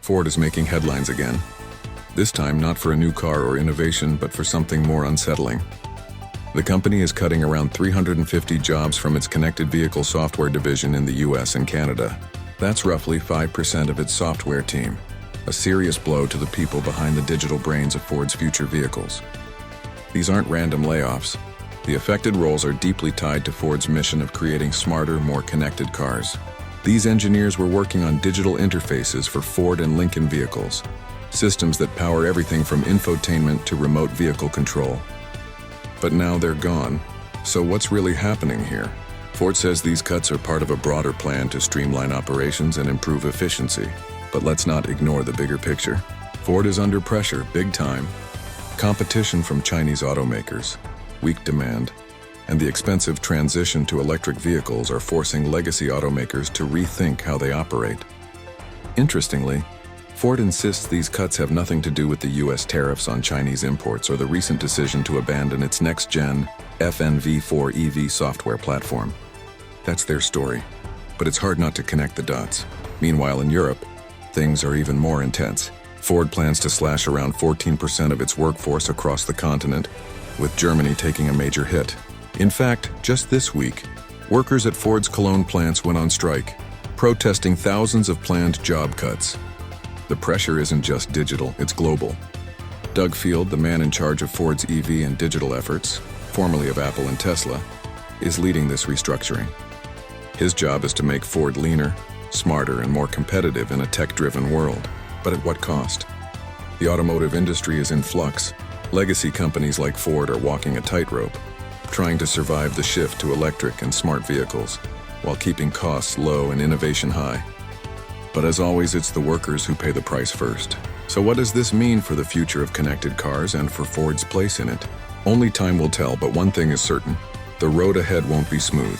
Ford is making headlines again. This time not for a new car or innovation, but for something more unsettling. The company is cutting around 350 jobs from its connected vehicle software division in the US and Canada. That's roughly 5% of its software team. A serious blow to the people behind the digital brains of Ford's future vehicles. These aren't random layoffs. The affected roles are deeply tied to Ford's mission of creating smarter, more connected cars. These engineers were working on digital interfaces for Ford and Lincoln vehicles, systems that power everything from infotainment to remote vehicle control. But now they're gone. So what's really happening here? Ford says these cuts are part of a broader plan to streamline operations and improve efficiency. But let's not ignore the bigger picture. Ford is under pressure, big time. Competition from Chinese automakers, weak demand, and the expensive transition to electric vehicles are forcing legacy automakers to rethink how they operate. Interestingly, Ford insists these cuts have nothing to do with the US tariffs on Chinese imports or the recent decision to abandon its next-gen FNV4 EV software platform. That's their story, but it's hard not to connect the dots. Meanwhile, in Europe, things are even more intense. Ford plans to slash around 14% of its workforce across the continent, with Germany taking a major hit. In fact, just this week, workers at Ford's Cologne plants went on strike, protesting thousands of planned job cuts. The pressure isn't just digital, it's global. Doug Field, the man in charge of Ford's EV and digital efforts, formerly of Apple and Tesla, is leading this restructuring. His job is to make Ford leaner, smarter, and more competitive in a tech-driven world. But at what cost? The automotive industry is in flux. Legacy companies like Ford are walking a tightrope, trying to survive the shift to electric and smart vehicles, while keeping costs low and innovation high. But as always, it's the workers who pay the price first. So what does this mean for the future of connected cars and for Ford's place in it? Only time will tell, but one thing is certain: the road ahead won't be smooth.